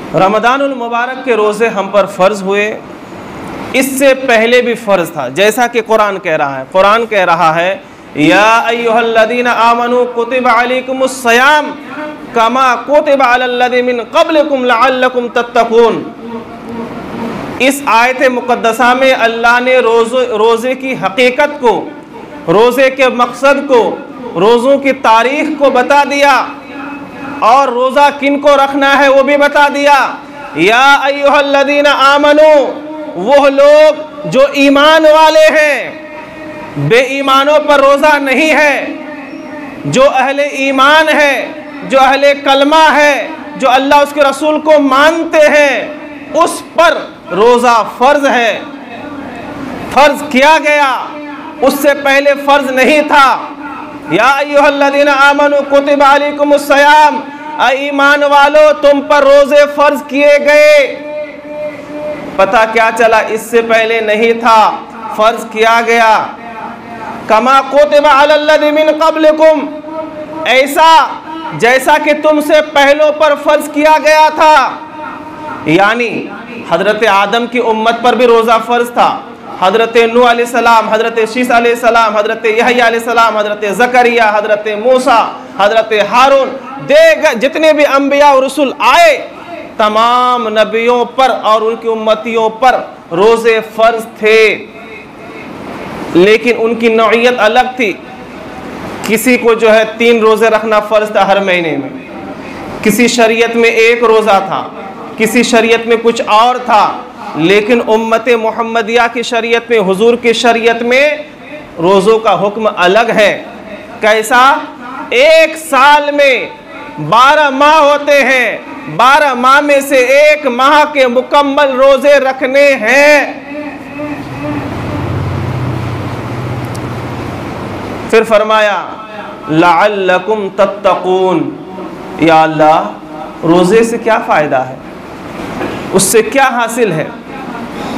रमज़ानुल मुबारक के रोज़े हम पर फ़र्ज़ हुए, इससे पहले भी फ़र्ज़ था, जैसा कि कुरान कह रहा है। कुरान कह रहा है या अय्युहल्लज़ीना आमनू कुतिबा अलैकुमुस्सियाम कमा कुतिबा अलल्लज़ीना मिन क़ब्लिकुम लअल्लकुम तत्तक़ून। इस आयत मुक़द्दसा में अल्लाह ने रोज़े की हकीकत को, रोज़े के मकसद को, रोज़ों की तारीख़ को बता दिया और रोज़ा किन को रखना है वो भी बता दिया। या अय्युहल्लज़ीना आमनू, वो लोग जो ईमान वाले हैं, बेईमानों पर रोज़ा नहीं है। जो अहले ईमान है, जो अहले कलमा है, जो अल्लाह उसके रसूल को मानते हैं, उस पर रोज़ा फ़र्ज़ है, फ़र्ज़ किया गया, उससे पहले फ़र्ज़ नहीं था। या अय्युहल्लज़ीना आमनू कुतिबा अलैकुमुस्सियाम, ईमान वालो तुम पर रोज़े फ़र्ज़ किए गए। पता क्या चला, इससे पहले नहीं था, फ़र्ज़ किया गया। कमा कुतिबा अलल्लज़ीना मिन क़ब्लिकुम, ऐसा जैसा कि तुमसे पहलों पर फ़र्ज़ किया गया था। यानी हज़रत आदम की उम्मत पर भी रोज़ा फ़र्ज़ था। हज़रत नूह अलैहिस्सलाम, हज़रत शीस अलैहिस्सलाम, हज़रत यहया अलैहिस्सलाम, हज़रत ज़करिया, हज़रत मूसा, हज़रत हारून, जितने भी अंबिया और रसूल आए, तमाम नबियों पर और उनकी उम्मतियों पर रोज़े फ़र्ज़ थे, लेकिन उनकी नौइयत अलग थी। किसी को जो है 3 रोज़े रखना फ़र्ज़ था हर महीने में, किसी शरीयत में 1 रोज़ा था, किसी शरीयत में कुछ और था। लेकिन उम्मत मुहम्मदिया की शरीयत में, हुजूर की शरीयत में रोज़ों का हुक्म अलग है। कैसा? 1 साल में 12 माह होते हैं, 12 माह में से 1 माह के मुकम्मल रोज़े रखने हैं। फिर फरमाया लअल्लकुम तत्तक़ून, या अल्लाह रोज़े से क्या फ़ायदा है, उससे क्या हासिल है,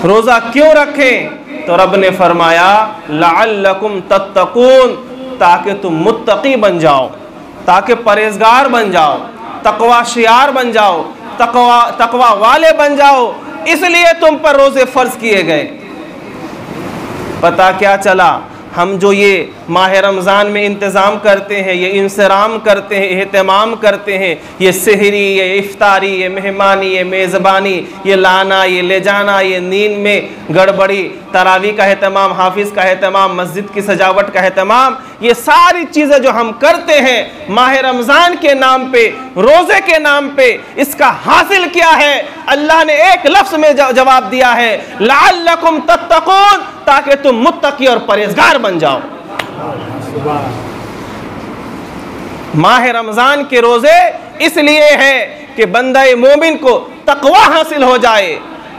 रोज़ा क्यों रखें? तो रब ने फरमाया लअल्लकुम तत्तक़ून, ताकि तुम मुत्तक़ी बन जाओ, ताकि परहेज़गार बन जाओ, तक़वा शियार बन जाओ, तक़वा वाले बन जाओ, इसलिए तुम पर रोज़े फ़र्ज़ किए गए। पता क्या चला, हम जो ये माह रमज़ान में इंतज़ाम करते हैं, ये इंसराम करते हैं, एहतमाम करते हैं, ये सहरी, ये इफ्तारी, ये मेहमानी, ये मेज़बानी, ये लाना, ये ले जाना, ये नींद में गड़बड़ी, तरावी का एहतमाम, हाफिज़ का एहतमाम, मस्जिद की सजावट का एहतमाम, ये सारी चीज़ें जो हम करते हैं माह रमज़ान के नाम पे, रोज़े के नाम पे, इसका हासिल क्या है? अल्लाह ने एक लफ्ज़ में जवाब दिया है लअल्लकुम तत्तक़ून, ताकि तुम मुत्तकी और परहेज़गार बन जाओ। माह रमज़ान के रोज़े इसलिए है कि बंदा मोमिन को तक़वा हासिल हो जाए,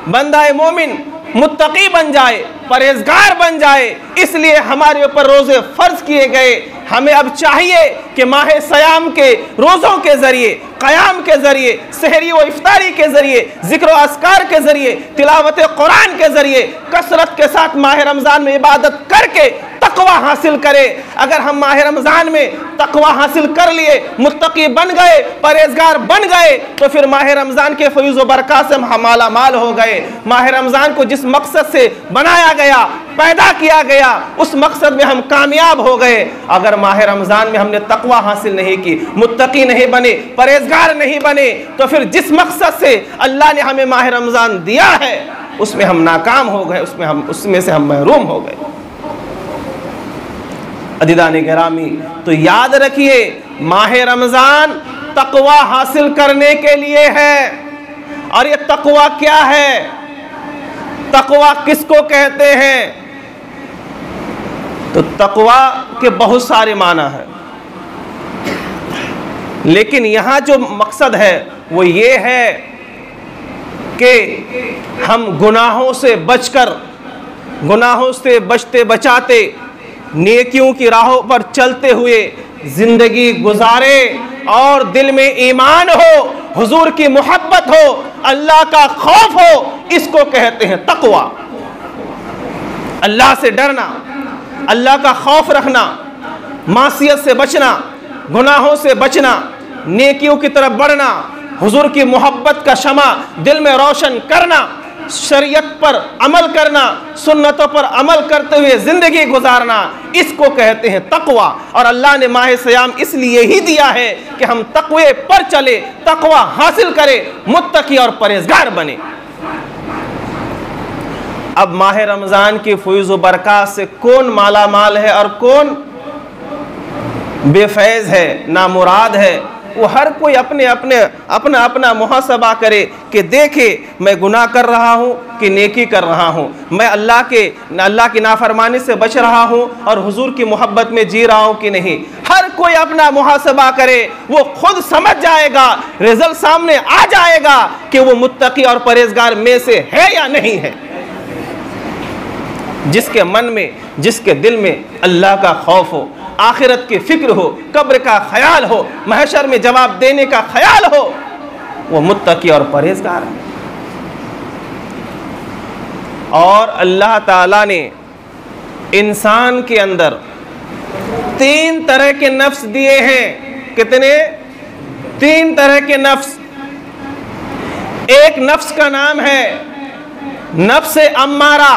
बंदा मोमिन मुत्तकी बन जाए, परहेज़गार बन जाए, इसलिए हमारे ऊपर रोज़े फ़र्ज़ किए गए। हमें अब चाहिए कि माह सयाम के रोज़ों के ज़रिए, क़याम के ज़रिए, सहरी व इफ्तारी के ज़रिए, ज़िक्र व अस्कार के ज़रिए, तिलावत कुरान के ज़रिए कसरत के साथ माह रमज़ान में इबादत करके तक़वा हासिल करे। अगर हम माह रमज़ान में तक़वा हासिल कर लिए, मुत्तकी बन गए, परहेज़गार बन गए, तो फिर माह रमज़ान के फ़ैज़ व बरक़ात से हम माला माल हो गए। माह रमज़ान को जिस मकसद से बनाया गया, पैदा किया गया, उस मकसद में हम कामयाब हो गए। अगर माह रमज़ान में हमने तक़वा हासिल नहीं की, मुत्तकी नहीं बने, परहेज़गार नहीं बने, तो फिर जिस मकसद से अल्लाह ने हमें माह रमज़ान दिया है उसमें हम नाकाम हो गए, उसमें से हम महरूम हो गए। अज़ीज़ान गिरामी, तो याद रखिए माह रमज़ान तक़वा हासिल करने के लिए है। और ये तक़वा क्या है? तक़वा किसको कहते हैं? तो तक़वा के बहुत सारे माना है, लेकिन यहाँ जो मकसद है वो ये है कि हम गुनाहों से बचकर, गुनाहों से बचते बचाते, नेकियों की राहों पर चलते हुए ज़िंदगी गुजारे और दिल में ईमान हो, हुजूर की मोहब्बत हो, अल्लाह का खौफ हो, इसको कहते हैं तक़वा। अल्लाह से डरना, अल्लाह का खौफ रखना, मासियत से बचना, गुनाहों से बचना, नेकियों की तरफ बढ़ना, हुजूर की मोहब्बत का शमा दिल में रोशन करना, शरीयत पर अमल करना, सुन्नतों पर अमल करते हुए जिंदगी गुजारना, इसको कहते हैं तकवा। और अल्लाह ने माह सियाम इसलिए ही दिया है कि हम तकवे पर चले, तकवा हासिल करें, मुत्तकी और परहेजगार बने। अब माह रमजान की फैज़ व बरकत से कौन माला माल है और कौन बेफैज़ है, नामुराद है, वो हर कोई अपना अपना मुहासबा करे कि देखे मैं गुनाह कर रहा हूँ कि नेकी कर रहा हूँ, मैं अल्लाह की नाफरमानी से बच रहा हूँ और हुजूर की मोहब्बत में जी रहा हूँ कि नहीं। हर कोई अपना मुहासबा करे, वो खुद समझ जाएगा, रिजल्ट सामने आ जाएगा कि वो मुत्तकी और परहेजगार में से है या नहीं है। जिसके मन में, जिसके दिल में अल्लाह का खौफ हो, आखिरत की फिक्र हो, कब्र का ख्याल हो, महशर में जवाब देने का ख्याल हो, वो मुत्तकी और परहेजगार है। और अल्लाह ताला ने इंसान के अंदर 3 तरह के नफ्स दिए हैं। कितने? 3 तरह के नफ्स। एक नफ्स का नाम है नफ्स अम्मारा।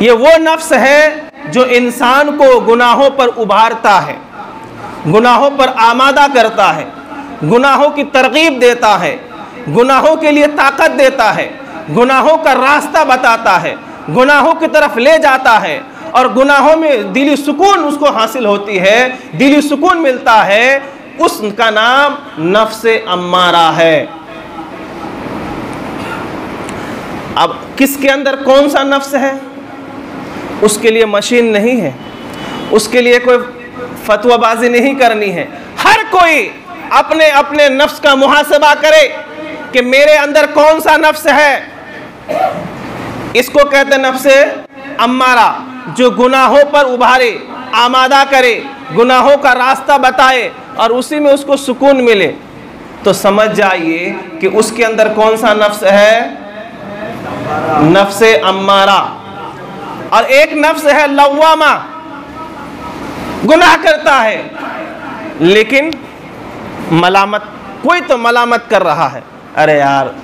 ये वो नफ्स है जो इंसान को गुनाहों पर उभारता है, गुनाहों पर आमादा करता है, गुनाहों की तरगीब देता है, गुनाहों के लिए ताकत देता है, गुनाहों का रास्ता बताता है, गुनाहों की तरफ ले जाता है और गुनाहों में दिली सुकून उसको हासिल होती है, दिली सुकून मिलता है। उसका नाम नफ्स अम्मारा है। अब किसके अंदर कौन सा नफ्स है, उसके लिए मशीन नहीं है, उसके लिए कोई फतवाबाजी नहीं करनी है। हर कोई अपने अपने नफ्स का मुहासबा करे कि मेरे अंदर कौन सा नफ्स है। इसको कहते हैं नफ्स अम्मारा, जो गुनाहों पर उभारे, आमादा करे, गुनाहों का रास्ता बताए और उसी में उसको सुकून मिले। तो समझ जाइए कि उसके अंदर कौन सा नफ्स है, नफ्स अम्मारा। और एक नफ्स है लव्वामा, गुनाह करता है लेकिन मलामत, कोई तो मलामत कर रहा है, अरे यार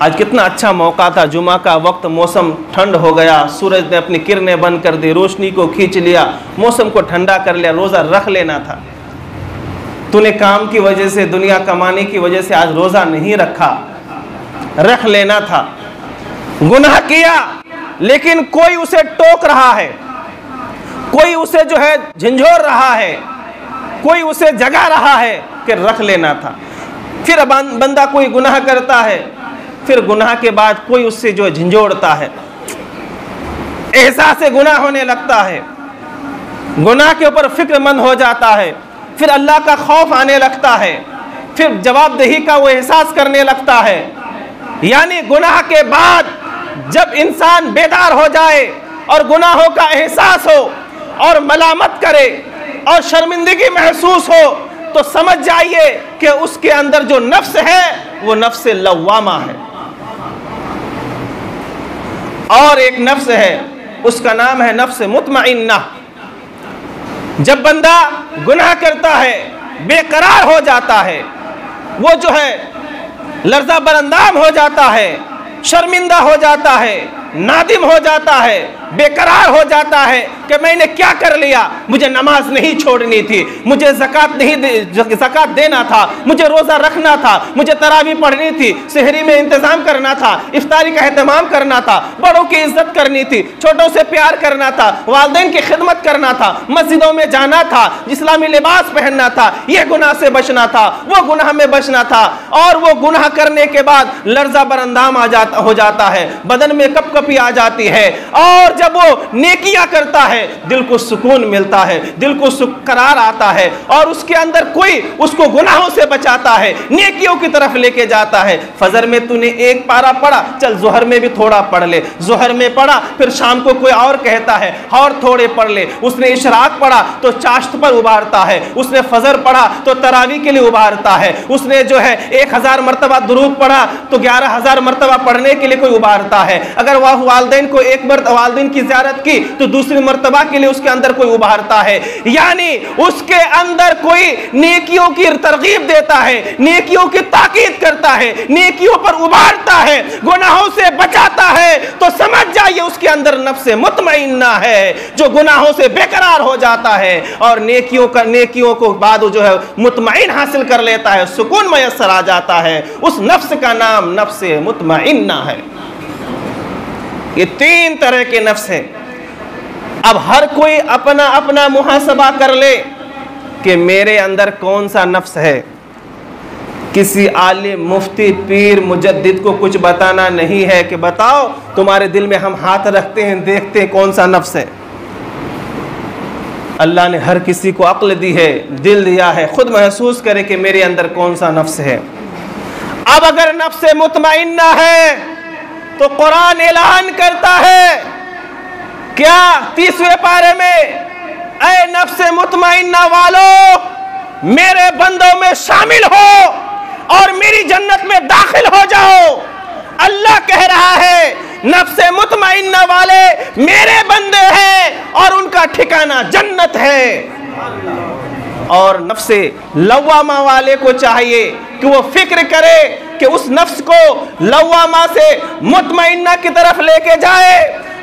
आज कितना अच्छा मौका था, जुमा का वक्त, मौसम ठंड हो गया, सूरज ने अपनी किरणें बंद कर दी, रोशनी को खींच लिया, मौसम को ठंडा कर लिया, रोज़ा रख लेना था। तूने काम की वजह से, दुनिया कमाने की वजह से आज रोज़ा नहीं रखा, रख लेना था। गुनाह किया लेकिन कोई उसे टोक रहा है, कोई उसे जो है झंझोर रहा है, कोई उसे जगा रहा है कि रख लेना था। फिर बंदा कोई गुनाह करता है, फिर गुनाह के बाद कोई उससे जो झंझोड़ता है, एहसास गुनाह होने लगता है, गुनाह के ऊपर फिक्रमंद हो जाता है, फिर अल्लाह का खौफ आने लगता है, फिर जवाबदेही का वो एहसास करने लगता है। यानी गुनाह के बाद जब इंसान बेदार हो जाए और गुनाहों का एहसास हो और मलामत करे और शर्मिंदगी महसूस हो, तो समझ जाइए कि उसके अंदर जो नफ्स है वो नफ्स लव्वामा है। और एक नफ्स है, उसका नाम है नफ्स मुतमइन्ना। जब बंदा गुनाह करता है, बेकरार हो जाता है, वो जो है लर्जा बरंदाम हो जाता है, शर्मिंदा हो जाता है, नादिम हो जाता है, बेकरार हो जाता है कि मैंने क्या कर लिया, मुझे नमाज नहीं छोड़नी थी, मुझे ज़कात देना था, मुझे रोज़ा रखना था, मुझे तरावी पढ़नी थी, सहरी में इंतज़ाम करना था, इफ्तारी का एहतमाम करना था, बड़ों की इज्जत करनी थी, छोटों से प्यार करना था, वालिदैन की खिदमत करना था, मस्जिदों में जाना था, इस्लामी लिबास पहनना था, यह गुनाह से बचना था, वो गुनाह में बचना था। और वो गुनाह करने के बाद लर्जा बरंदाम हो जाता है, बदन में कपकपी आ जाती है, और जब वो नेकियां करता है दिल को सुकून मिलता है, दिल को करार आता है, और उसके अंदर कोई उसको गुनाहों से बचाता है, नेकियों की तरफ लेके जाता है। फजर में तूने 1 पारा पढ़ा, चल जोहर में भी थोड़ा पढ़ ले, जोहर में पढ़ा, फिर शाम को कोई और कहता है और थोड़े पढ़ ले। उसने इशराक पढ़ा तो चाश्त पर उभारता है, उसने फजर पढ़ा तो तरावी के लिए उभारता है, उसने जो है 1000 मरतबा दुरूद पढ़ा तो 11000 मरतबा पढ़ने के लिए कोई उभारता है। अगर वह वालिदैन को एक बार वालिदैन दिन की ज़ियारत की तो दूसरी मर्तबा के लिए उसके अंदर कोई उभारता है, यानी उसके अंदर कोई नेकियों की तरगीब देता है, नेकियों की ताकीद करता है, नेकियों पर उभारता है, गुनाहों से बचाता है, तो समझ जाइए उसके अंदर नफ्स मुतमइन्ना है जो गुनाहों से बेकरार हो जाता है और नेकियों को बाद जो है मुतमइन हासिल कर लेता है, सुकून मयसर आ जाता है। उस नफ्स का नाम नफ्स मुतमइन्ना है। ये 3 तरह के नफ्स है। अब हर कोई अपना अपना मुहासबा कर ले कि मेरे अंदर कौन सा नफ्स है। किसी आलिम, मुफ्ती, पीर, मुजद्दिद को कुछ बताना नहीं है कि बताओ तुम्हारे दिल में हम हाथ रखते हैं, देखते हैं कौन सा नफ्स है। अल्लाह ने हर किसी को अक्ल दी है, दिल दिया है, खुद महसूस करे कि मेरे अंदर कौन सा नफ्स है। अब अगर नफ्स मुतमइन्ना है तो कुरान ऐलान करता है क्या 30वें पारे में, ऐ नफ्स मुतमइन्ना वालों मेरे बंदों में शामिल हो और मेरी जन्नत में दाखिल हो जाओ। अल्लाह कह रहा है नफ्स मुतमइन्ना वाले मेरे बंदे हैं और उनका ठिकाना जन्नत है। और नफ्स लव्वामा वाले को चाहिए कि वो फिक्र करे कि उस नफ्स को लव्वामा से मुतमइन्ना की तरफ लेके जाए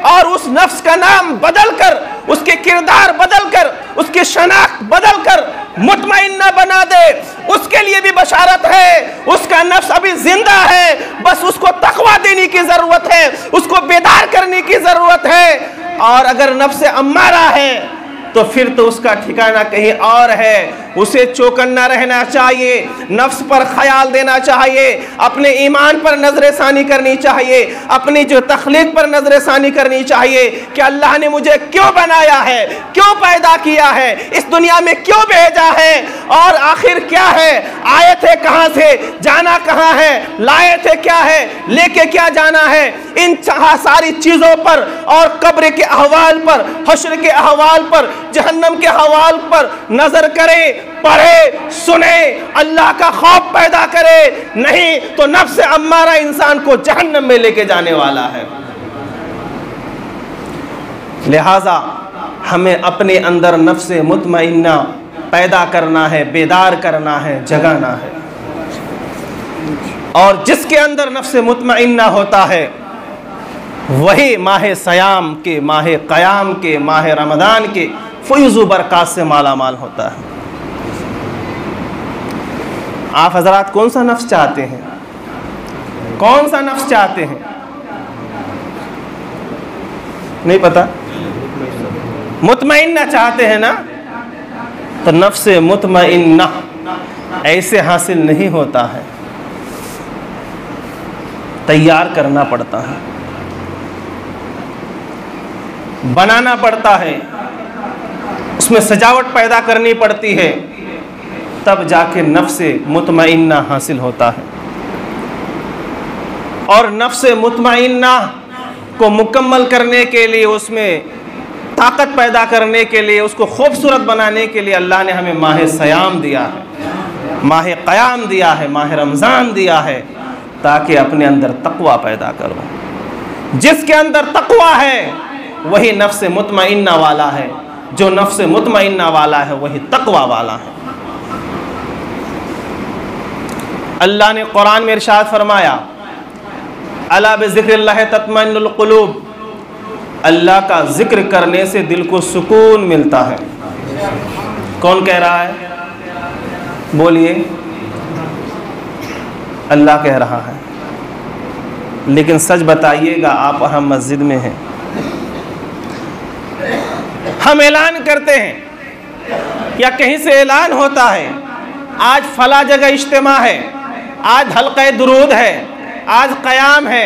और उस नफ्स का नाम बदलकर, उसके किरदार बदलकर, उसकी शनाख्त बदलकर मुतमइन्ना बना दे। उसके लिए भी बशारत है, उसका नफ्स अभी जिंदा है, बस उसको तकवा देने की जरूरत है, उसको बेदार करने की जरूरत है। और अगर नफ्स अम्मारा है तो फिर तो उसका ठिकाना कहीं और है। उसे चौकन्ना रहना चाहिए, नफ्स पर ख्याल देना चाहिए, अपने ईमान पर नजरसानी करनी चाहिए, अपनी जो तख्लीक पर नजरसानी करनी चाहिए कि अल्लाह ने मुझे क्यों बनाया है, क्यों पैदा किया है, इस दुनिया में क्यों भेजा है और आखिर क्या है, आए थे कहाँ से, जाना कहाँ है, लाए थे क्या है, लेके क्या जाना है। इन सारी चीज़ों पर और कब्र के अहवाल पर, हश्र के अहवाल पर, जहन्नम के हवाल पर नजर करे, पढ़े, सुने, अल्लाह का खौफ पैदा करे, नहीं तो नफ्स अम्मारा इंसान को जहन्नम में लेके जाने वाला है। लिहाजा हमें अपने अंदर नफ्स मुतमइन्ना पैदा करना है, बेदार करना है, जगाना है। और जिसके अंदर नफ्स मुतमइन्ना होता है वही माह सयाम के, माह क़याम के, माह रमज़ान के फैज़ बरक़ात से माला माल होता है। आप हजरात कौन सा नफ्स चाहते हैं, कौन सा नफ्स चाहते हैं? नहीं पता? मुतमइन्ना चाहते हैं ना? तो नफ्स मुतमइन्ना ऐसे हासिल नहीं होता है, तैयार करना पड़ता है, बनाना पड़ता है, उसमें सजावट पैदा करनी पड़ती है, तब जाके नफ्स मुतमइन्ना हासिल होता है। और नफ्स मुतमइन्ना को मुकम्मल करने के लिए, उसमें ताकत पैदा करने के लिए, उसको खूबसूरत बनाने के लिए अल्लाह ने हमें माह सयाम दिया है, माह क़याम दिया है, माह रमज़ान दिया है, ताकि अपने अंदर तक़वा पैदा करो। जिसके अंदर तक़वा है वही नफ्स मुतमइन्ना वाला है, जो नफ्स मुतमइन्ना वाला है वही तक़वा वाला है। अल्लाह ने कुरान में इरशाद फरमाया, अला बिज़िक्रिल्लाह तत्मइन्नुल क़ुलूब, अल्लाह का जिक्र करने से दिल को सुकून मिलता है। कौन कह रहा है? बोलिए। अल्लाह कह रहा है। लेकिन सच बताइएगा, आप और हम मस्जिद में हैं, हम ऐलान करते हैं या कहीं से ऐलान होता है आज फला जगह इज्तिमा है, आज हल्क़े दुरूद है, आज क़याम है,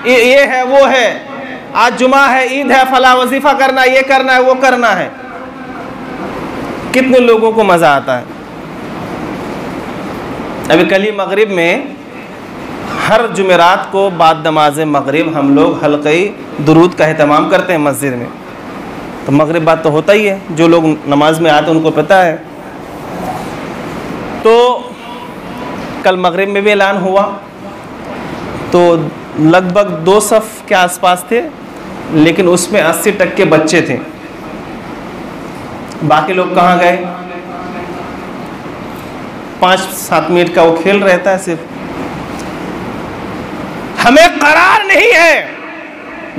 ये है वो है, आज जुमा है, ईद है, फला वजीफ़ा करना, ये करना है, वो करना है। कितने लोगों को मज़ा आता है। अभी कल ही मगरिब में, हर जुमेरात को बाद नमाज मगरिब हम लोग हल्क़े दुरूद का एहतमाम करते हैं मस्जिद में। तो मगरिब बाद तो होता ही है, जो लोग नमाज में आते हैं उनको पता है। तो कल मगरिब में भी ऐलान हुआ, तो लगभग 2 सफ़ के आसपास थे, लेकिन उसमें 80% बच्चे थे, बाकी लोग कहाँ गए? 5-7 मिनट का वो खेल रहता है सिर्फ। हमें करार नहीं है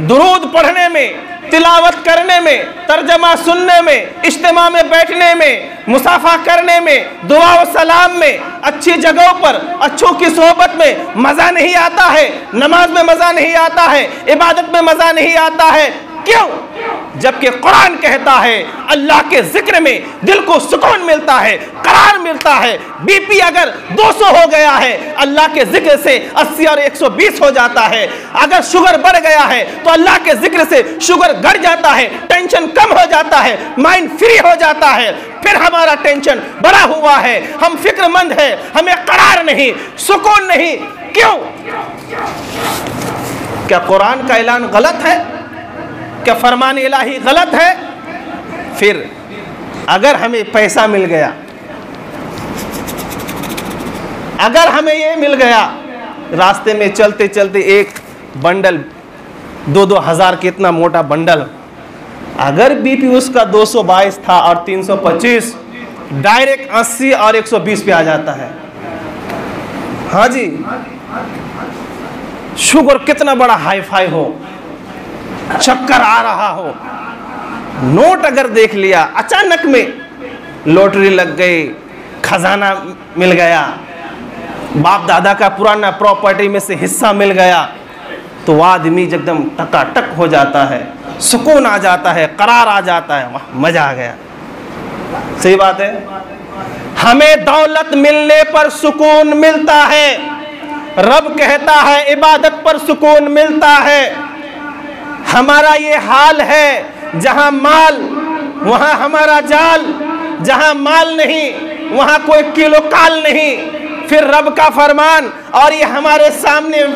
दुरूद पढ़ने में, तिलावत करने में, तर्जमा सुनने में, इज्तिमा में बैठने में, मुसाफा करने में, दुआ व सलाम में, अच्छी जगहों पर अच्छों की सोहबत में मज़ा नहीं आता है, नमाज में मज़ा नहीं आता है, इबादत में मज़ा नहीं आता है। क्यों? जबकि कुरान कहता है अल्लाह के जिक्र में दिल को सुकून मिलता है, करार मिलता है। बीपी अगर 200 हो गया है अल्लाह के जिक्र से 80 और 120 हो जाता है। अगर शुगर बढ़ गया है तो अल्लाह के जिक्र से शुगर घट जाता है, टेंशन कम हो जाता है, माइंड फ्री हो जाता है। फिर हमारा टेंशन बढ़ा हुआ है, हम फिक्रमंद है, हमें करार नहीं, सुकून नहीं। क्यों? क्या कुरान का ऐलान गलत है? क्या फरमान इलाही गलत है? फिर अगर हमें पैसा मिल गया, अगर हमें ये मिल गया, रास्ते में चलते चलते एक बंडल 2-2 हज़ार के इतना मोटा बंडल, अगर बीपी उसका 222 था और 325, डायरेक्ट 80 और 120 पे आ जाता है। हाँ जी, शुगर कितना बड़ा हाई फाई हो, चक्कर आ रहा हो, नोट अगर देख लिया, अचानक में लॉटरी लग गई, खजाना मिल गया, बाप दादा का पुराना प्रॉपर्टी में से हिस्सा मिल गया, तो आदमी एकदम टकाटक हो जाता है, सुकून आ जाता है, करार आ जाता है, वाह मजा आ गया। सही बात है। हमें दौलत मिलने पर सुकून मिलता है, रब कहता है इबादत पर सुकून मिलता है। हमारा ये हाल है, जहां माल वहां हमारा जाल, जहां माल नहीं वहां कोई किलो काल नहीं। फिर रब का फरमान और ये हमारे सामने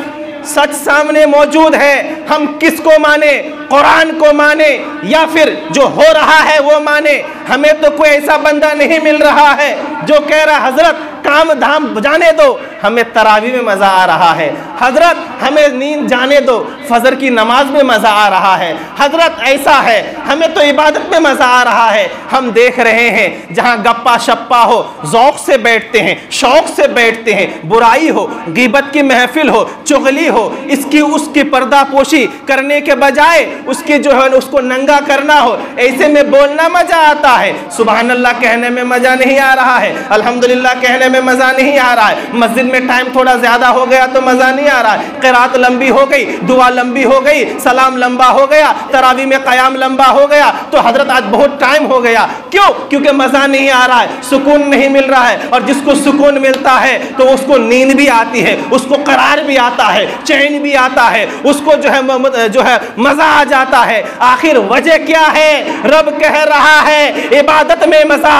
सच सामने मौजूद है, हम किसको माने? कुरान को माने या फिर जो हो रहा है वो माने? हमें तो कोई ऐसा बंदा नहीं मिल रहा है जो कह रहा हजरत काम धाम जाने दो, हमें तरावी में मज़ा आ रहा है, हजरत हमें नींद जाने दो, फजर की नमाज में मज़ा आ रहा है, हजरत ऐसा है, हमें तो इबादत में मज़ा आ रहा है। हम देख रहे हैं जहाँ गप्पा शप्पा हो, ज़ौक़ से बैठते हैं, शौक़ से बैठते हैं, बुराई हो, गिबत की महफिल हो, चुगली हो, इसकी उसकी पर्दापोशी करने के बजाय उसकी जो है उसको नंगा करना हो, ऐसे में बोलना मज़ा आता है। सुबहान अल्लाह कहने में मज़ा नहीं आ रहा है, अल्हम्दुलिल्लाह कहने में मज़ा नहीं आ रहा है, मस्जिद में टाइम थोड़ा ज़्यादा हो गया तो मज़ा नहीं आ रहा है, क़िरात लंबी हो गई, दुआ लंबी हो गई, सलाम लंबा हो गया, तरावी में क़याम लंबा हो गया, तो हजरत आज बहुत टाइम हो गया। क्यों? क्योंकि मज़ा नहीं आ रहा है, सुकून नहीं मिल रहा है। और जिसको सुकून मिलता है तो उसको नींद भी आती है, उसको करार भी आता है, चैन भी आता है, उसको जो है मज़ा आ जाता है। आखिर वजह क्या है? रब कह रहा है इबादत में मज़ा,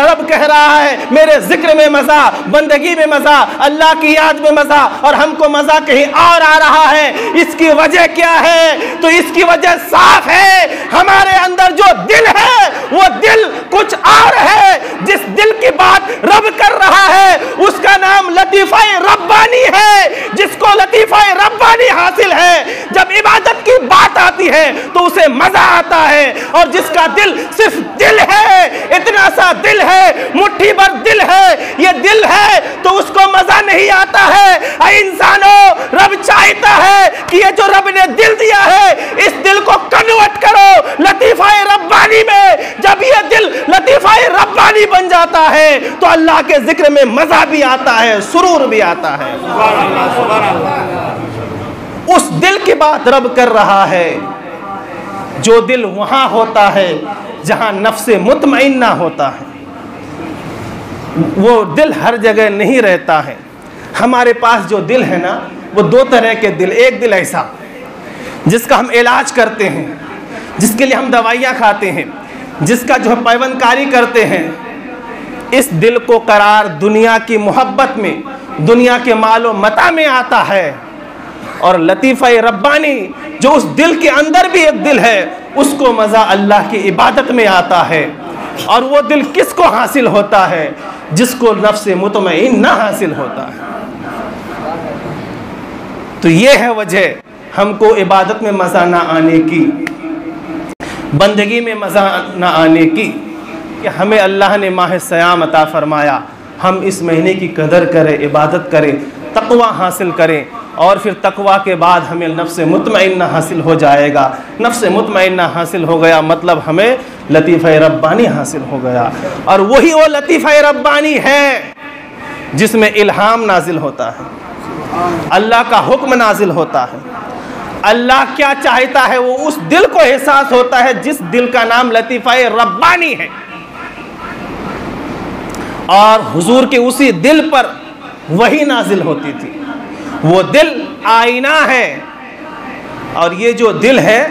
रब कह रहा है मेरे जिक्र में मज़ा, बंदगी में मज़ा, अल्लाह की याद में मज़ा, और हमको मज़ा कहीं और आ रहा है। इसकी वजह क्या है? तो इसकी वजह साफ है, हमारे अंदर जो दिल है वो दिल कुछ और है। जिस दिल की बात रब कर रहा है उसका नाम लतीफ़ा रब्बानी है, जिसको लतीफ़ा रब्बानी हासिल है। जब इबादत की बात आती है तो उसे मज़ा आता है, और जिसका दिल सिर्फ दिल है, इतना सा दिल है, मुट्ठी भर दिल है, ये दिल है तो उसको मज़ा नहीं आता है। इंसानों, रब चाहता है कि ये जो रब ने दिल दिया है इस दिल को कन्वर्ट करो लतीफ़ा रब्बानी में। जब ये दिल लतीफ़ा रब्बानी बन जाता है तो अल्लाह के जिक्र में मज़ा भी आता है, सुरूर भी आता है। उस दिल की बात रब कर रहा है, जो दिल वहां होता है जहां नफ्से मुतमइन्ना होता है। वो दिल हर जगह नहीं रहता है। हमारे पास जो दिल है ना, वो दो तरह के दिल। एक दिल ऐसा जिसका हम इलाज करते हैं, जिसके लिए हम दवाइयाँ खाते हैं, जिसका जो है पैवंदकारी करते हैं। इस दिल को करार दुनिया की मोहब्बत में, दुनिया के मालो मता में आता है। और लतीफ़ा रब्बानी जो उस दिल के अंदर भी एक दिल है, उसको मज़ा अल्लाह की इबादत में आता है। और वो दिल किसको हासिल होता है? जिसको नफ्स मुतमइन्ना हासिल होता है। तो ये है वजह हमको इबादत में मज़ा ना आने की, बंदगी में मज़ा ना आने की, कि हमें अल्लाह ने माह सयाम अता फरमाया, हम इस महीने की कदर करें, इबादत करें, तक़वा हासिल करें, और फिर तक़वा के बाद हमें नफ्स मुतमइन्ना हासिल हो जाएगा। नफ्स मुतमइन्ना हासिल हो गया मतलब हमें लतीफ़ा रब्बानी हासिल हो गया, और वही वो लतीफ़ा रब्बानी है जिसमें इल्हाम नाजिल होता है, अल्लाह का हुक्म नाजिल होता है, अल्लाह क्या चाहता है वो उस दिल को एहसास होता है जिस दिल का नाम लतीफ़ा रब्बानी है। और हुजूर के उसी दिल पर वही नाजिल होती थी। वो दिल आईना है, और ये जो दिल है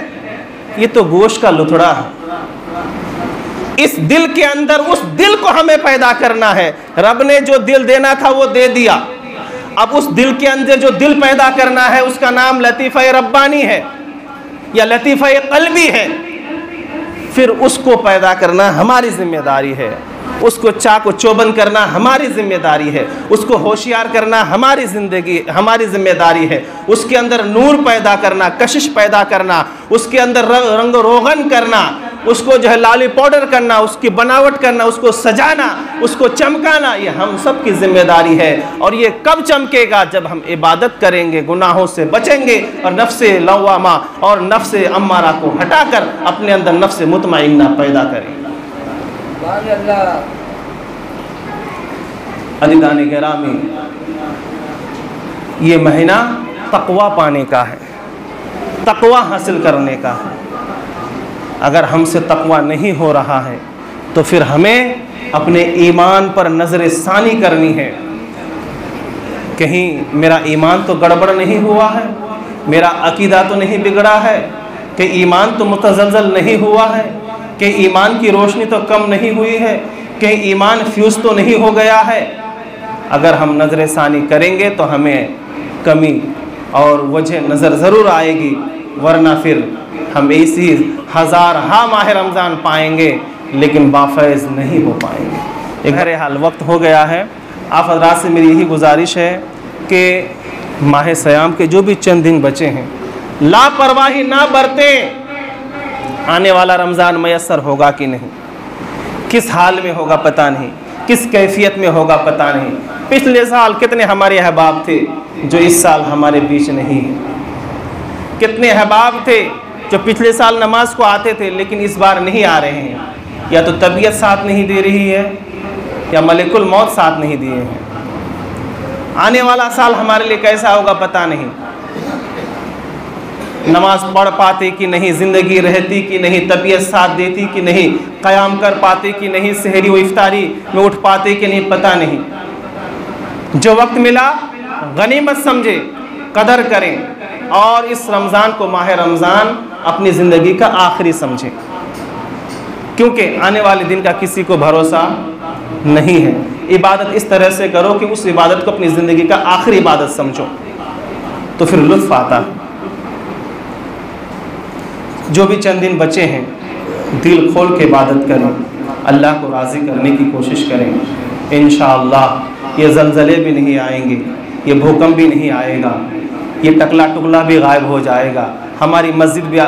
ये तो गोश्त का लुथड़ा है। इस दिल के अंदर उस दिल को हमें पैदा करना है। रब ने जो दिल देना था वो दे दिया, अब उस दिल के अंदर जो दिल पैदा करना है उसका नाम लतीफ़ा रब्बानी है या लतीफ़ा क़ल्बी है। फिर उसको पैदा करना हमारी जिम्मेदारी है, उसको चाको चौबंद करना हमारी जिम्मेदारी है, उसको होशियार करना हमारी जिम्मेदारी है, उसके अंदर नूर पैदा करना, कशिश पैदा करना, उसके अंदर रंग रोगन करना, उसको जो है लाली पाउडर करना, उसकी बनावट करना, उसको सजाना, उसको चमकाना, ये हम सब की जिम्मेदारी है। और ये कब चमकेगा? जब हम इबादत करेंगे, गुनाहों से बचेंगे और नफ्से लव्वामा और नफ्से अम्मारा को हटाकर अपने अंदर नफ्से मुतमइन्ना पैदा करेंगे। अज़ीज़ान गिरामी, ये महीना तक़वा पाने का है, तक़वा हासिल करने का है। अगर हमसे तक़वा नहीं हो रहा है तो फिर हमें अपने ईमान पर नज़र सानी करनी है। कहीं मेरा ईमान तो गड़बड़ नहीं हुआ है, मेरा अकीदा तो नहीं बिगड़ा है, कि ईमान तो मुतज़लज़ल नहीं हुआ है, कि ईमान की रोशनी तो कम नहीं हुई है, कि ईमान फ्यूज़ तो नहीं हो गया है। अगर हम नज़र सानी करेंगे तो हमें कमी और वजह नज़र ज़रूर आएगी, वरना फिर हम ऐसी हज़ार माह रमज़ान पाएंगे लेकिन बाफ़ैज़ नहीं हो पाएंगे। बहरहाल वक्त हो गया है। आप हज़रात से मेरी यही गुजारिश है कि माह सयाम के जो भी चंद दिन बचे हैं लापरवाही ना बरतें। आने वाला रमज़ान मयस्सर होगा कि नहीं, किस हाल में होगा पता नहीं, किस कैफियत में होगा पता नहीं। पिछले साल कितने हमारे अहबाब थे जो इस साल हमारे बीच नहीं हैं, कितने अहबाब थे जो पिछले साल नमाज को आते थे लेकिन इस बार नहीं आ रहे हैं, या तो तबीयत साथ नहीं दे रही है या मलिकुल मौत साथ नहीं दिए हैं। आने वाला साल हमारे लिए कैसा होगा पता नहीं, नमाज पढ़ पाते कि नहीं, ज़िंदगी रहती कि नहीं, तबीयत साथ देती कि नहीं, क़याम कर पाते कि नहीं, सहरी व इफ्तारी में उठ पाते कि नहीं, पता नहीं। जो वक्त मिला गनीमत समझे, कदर करें और इस रमज़ान को माह रमज़ान अपनी ज़िंदगी का आखिरी समझें, क्योंकि आने वाले दिन का किसी को भरोसा नहीं है। इबादत इस तरह से करो कि उस इबादत को अपनी ज़िंदगी का आखिरी इबादत समझो, तो फिर लुत्फ़ आता है। जो भी चंद दिन बचे हैं दिल खोल के इबादत करें, अल्लाह को राज़ी करने की कोशिश करें। इंशाअल्लाह ये ज़लज़ले भी नहीं आएंगे, ये भूकंप भी नहीं आएगा, ये टकला टुकला भी गायब हो जाएगा, हमारी मस्जिद भी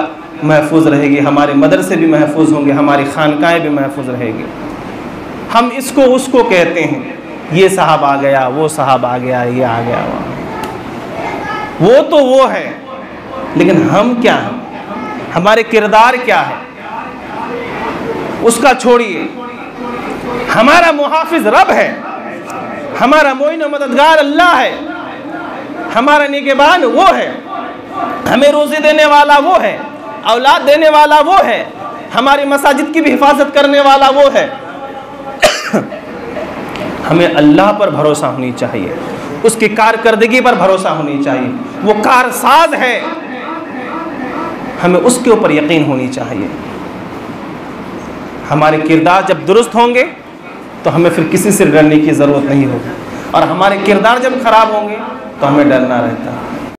महफूज रहेगी, हमारे मदरसे भी महफूज होंगे, हमारी खानकाएँ भी महफूज रहेगी। हम इसको उसको कहते हैं, ये साहब आ गया, वो साहब आ गया, ये आ गया, वो तो वो है, लेकिन हम क्या हैं, हमारे किरदार क्या है उसका छोड़िए। हमारा मुहाफिज रब है, हमारा मोइन और मददगार अल्लाह है, हमारा निगहबान वो है, हमें रोज़ी देने वाला वो है, औलाद देने वाला वो है, हमारी मसाजिद की भी हिफाजत करने वाला वो है। हमें अल्लाह पर भरोसा होनी चाहिए, उसकी कारकर्दगी पर भरोसा होनी चाहिए, वो कारसाज है, हमें उसके ऊपर यकीन होनी चाहिए। हमारे किरदार जब दुरुस्त होंगे तो हमें फिर किसी से डरने की ज़रूरत नहीं होगी, और हमारे किरदार जब ख़राब होंगे तो हमें डरना रहता है।